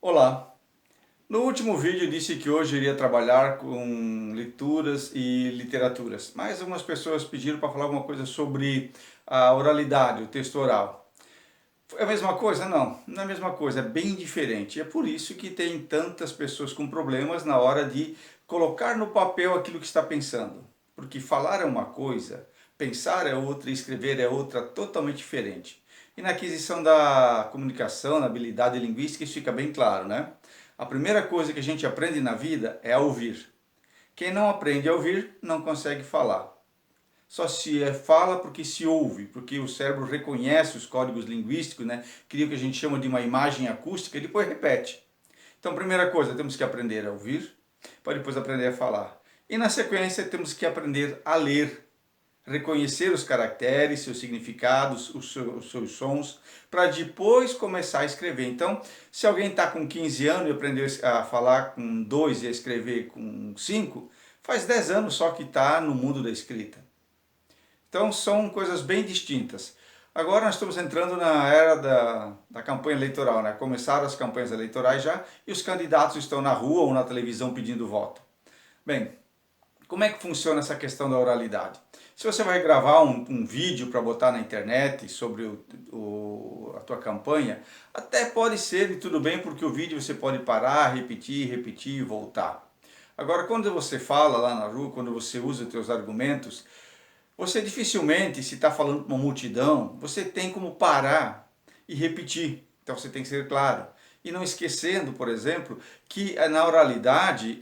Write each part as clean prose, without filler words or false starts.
Olá! No último vídeo disse que hoje iria trabalhar com leituras e literaturas, mas algumas pessoas pediram para falar alguma coisa sobre a oralidade, o texto oral. É a mesma coisa? Não, não é a mesma coisa, é bem diferente. É por isso que tem tantas pessoas com problemas na hora de colocar no papel aquilo que está pensando. Porque falar é uma coisa, pensar é outra e escrever é outra totalmente diferente. E na aquisição da comunicação, na habilidade linguística, isso fica bem claro, né? A primeira coisa que a gente aprende na vida é a ouvir. Quem não aprende a ouvir não consegue falar. Só se fala porque se ouve, porque o cérebro reconhece os códigos linguísticos, né? Cria o que a gente chama de uma imagem acústica e depois repete. Então, primeira coisa, temos que aprender a ouvir, para depois aprender a falar. E na sequência, temos que aprender a ler, reconhecer os caracteres, seus significados, os seus sons, para depois começar a escrever. Então, se alguém está com 15 anos e aprendeu a falar com 2 e a escrever com 5, faz 10 anos só que está no mundo da escrita. Então são coisas bem distintas. Agora nós estamos entrando na era da campanha eleitoral, né? Começaram as campanhas eleitorais já e os candidatos estão na rua ou na televisão pedindo voto. Bem, como é que funciona essa questão da oralidade? Se você vai gravar um vídeo para botar na internet sobre a tua campanha, até pode ser e tudo bem, porque o vídeo você pode parar, repetir, repetir e voltar. Agora, quando você fala lá na rua, quando você usa os seus argumentos, você dificilmente, se está falando para uma multidão, você tem como parar e repetir. Então você tem que ser claro. E não esquecendo, por exemplo, que na oralidade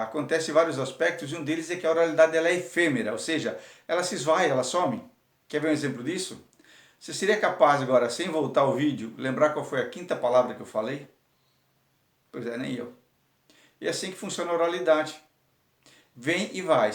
acontece vários aspectos e um deles é que a oralidade ela é efêmera, ou seja, ela se esvai, ela some. Quer ver um exemplo disso? Você seria capaz agora, sem voltar ao vídeo, lembrar qual foi a quinta palavra que eu falei? Pois é, nem eu. E é assim que funciona a oralidade. Vem e vai.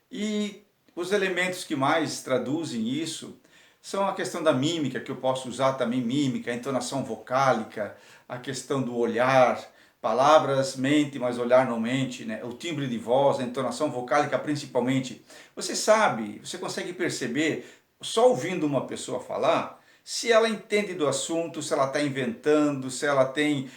E os elementos que mais traduzem isso são a questão da mímica, que eu posso usar também mímica, a entonação vocálica, a questão do olhar, palavras mente, mas olhar não mente, né? O timbre de voz, a entonação vocálica principalmente. Você sabe, você consegue perceber, só ouvindo uma pessoa falar, se ela entende do assunto, se ela está inventando, se ela tem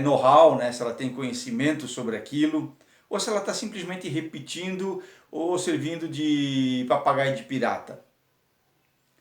know-how, né? Se ela tem conhecimento sobre aquilo, ou se ela está simplesmente repetindo ou servindo de papagaio de pirata.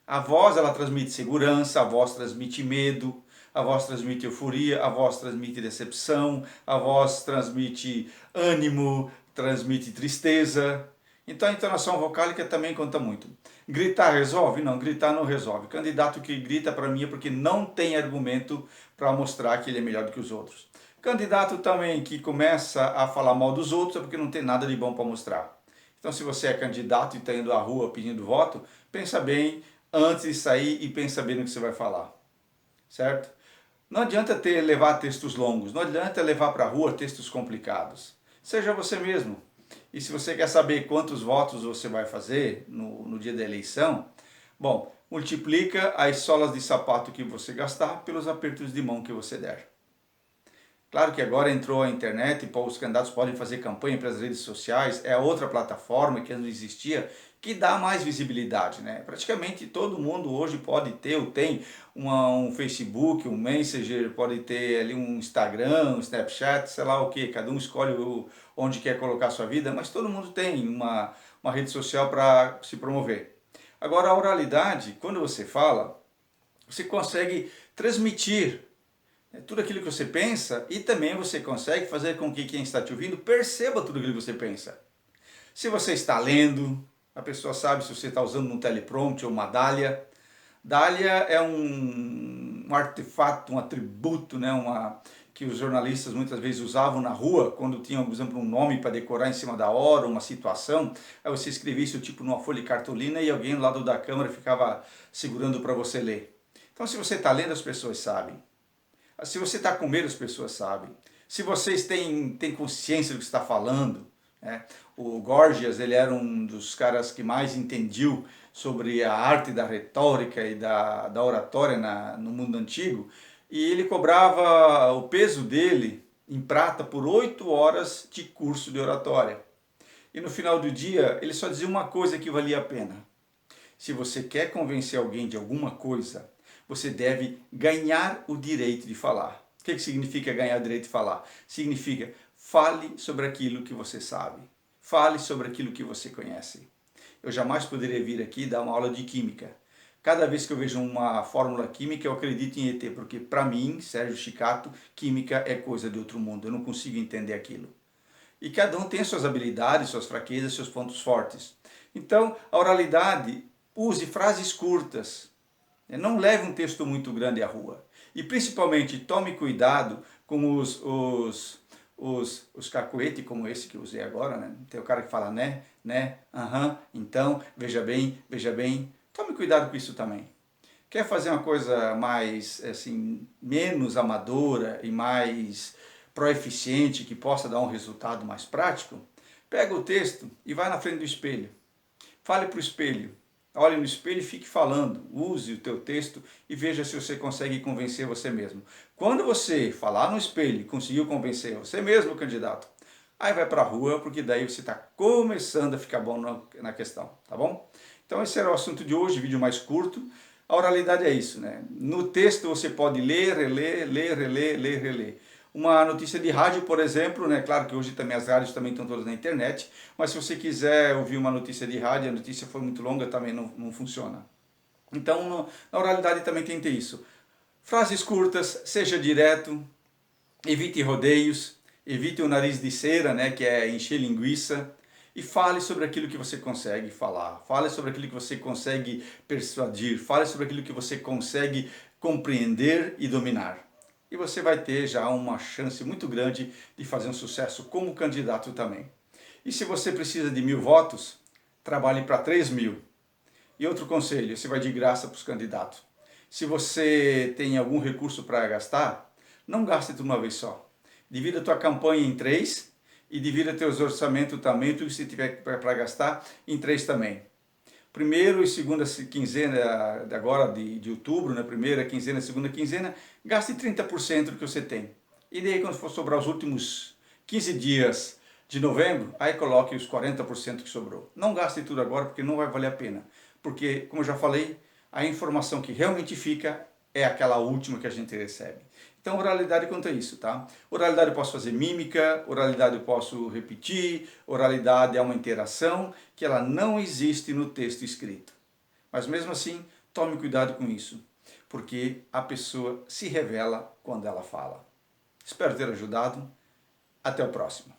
A voz ela transmite segurança, a voz transmite medo, a voz transmite euforia, a voz transmite decepção, a voz transmite ânimo, transmite tristeza. Então a entonação vocálica também conta muito. Gritar resolve? Não, gritar não resolve. Candidato que grita para mim é porque não tem argumento para mostrar que ele é melhor do que os outros. Candidato também que começa a falar mal dos outros é porque não tem nada de bom para mostrar. Então se você é candidato e está indo à rua pedindo voto, pensa bem antes de sair e pensa bem no que você vai falar, certo? Não adianta levar textos longos, não adianta levar para a rua textos complicados. Seja você mesmo. E se você quer saber quantos votos você vai fazer no dia da eleição, bom, multiplica as solas de sapato que você gastar pelos apertos de mão que você der. Claro que agora entrou a internet e os candidatos podem fazer campanha pelas redes sociais, é outra plataforma que não existia, que dá mais visibilidade, né? Praticamente todo mundo hoje pode ter ou tem um Facebook, um Messenger, pode ter ali um Instagram, um Snapchat, sei lá o que, cada um escolhe onde quer colocar a sua vida, mas todo mundo tem uma rede social para se promover. Agora a oralidade, quando você fala, você consegue transmitir tudo aquilo que você pensa e também você consegue fazer com que quem está te ouvindo perceba tudo aquilo que você pensa. Se você está lendo, a pessoa sabe se você está usando um teleprompter ou uma dália. Dália é um artefato, um atributo, né, que os jornalistas muitas vezes usavam na rua, quando tinham, por exemplo, um nome para decorar em cima da hora, uma situação, aí você escrevia isso tipo numa folha de cartolina e alguém do lado da câmera ficava segurando para você ler. Então se você está lendo, as pessoas sabem. Se você está com medo, as pessoas sabem. Se vocês têm consciência do que está falando, né? O Gorgias, ele era um dos caras que mais entendiu sobre a arte da retórica e da oratória no mundo antigo, e ele cobrava o peso dele em prata por 8 horas de curso de oratória. E no final do dia, ele só dizia uma coisa que valia a pena. Se você quer convencer alguém de alguma coisa, você deve ganhar o direito de falar. que significa ganhar o direito de falar? Significa fale sobre aquilo que você sabe. Fale sobre aquilo que você conhece. Eu jamais poderia vir aqui dar uma aula de química. Cada vez que eu vejo uma fórmula química, eu acredito em ET, porque para mim, Sérgio Chicato, química é coisa de outro mundo. Eu não consigo entender aquilo. E cada um tem suas habilidades, suas fraquezas, seus pontos fortes. Então, a oralidade, use frases curtas. Não leve um texto muito grande à rua. E principalmente, tome cuidado com os cacuete, como esse que eu usei agora, né? Tem o cara que fala né, aham, então, veja bem, veja bem. Tome cuidado com isso também. Quer fazer uma coisa mais, assim, menos amadora e mais proeficiente, que possa dar um resultado mais prático? Pega o texto e vai na frente do espelho. Fale para o espelho. Olhe no espelho e fique falando. Use o teu texto e veja se você consegue convencer você mesmo. Quando você falar no espelho e conseguiu convencer você mesmo, candidato, aí vai para a rua, porque daí você está começando a ficar bom na questão, tá bom? Então esse era o assunto de hoje, vídeo mais curto. A oralidade é isso, né? No texto você pode ler, reler, ler, reler, ler, reler. Uma notícia de rádio, por exemplo, né? Claro que hoje também as rádios também estão todas na internet, mas se você quiser ouvir uma notícia de rádio, a notícia foi muito longa, também não funciona. Então, na oralidade também tem que ter isso. Frases curtas, seja direto, evite rodeios, evite o nariz de cera, né? Que é encher linguiça. E fale sobre aquilo que você consegue falar, fale sobre aquilo que você consegue persuadir, fale sobre aquilo que você consegue compreender e dominar. E você vai ter já uma chance muito grande de fazer um sucesso como candidato também. E se você precisa de 1000 votos, trabalhe para 3.000. E outro conselho, você vai de graça para os candidatos. Se você tem algum recurso para gastar, não gaste de uma vez só. Divida a tua campanha em 3 e divida teus orçamentos também, tudo que você tiver para gastar, em 3 também. Primeiro e segunda quinzena agora de outubro, né? Primeira quinzena, segunda quinzena, gaste 30% do que você tem. E daí quando for sobrar os últimos 15 dias de novembro, aí coloque os 40% que sobrou. Não gaste tudo agora porque não vai valer a pena. Porque, como eu já falei, a informação que realmente fica é aquela última que a gente recebe. Então, oralidade quanto a isso, tá? Oralidade eu posso fazer mímica, oralidade eu posso repetir, oralidade é uma interação que ela não existe no texto escrito. Mas mesmo assim, tome cuidado com isso, porque a pessoa se revela quando ela fala. Espero ter ajudado. Até o próximo.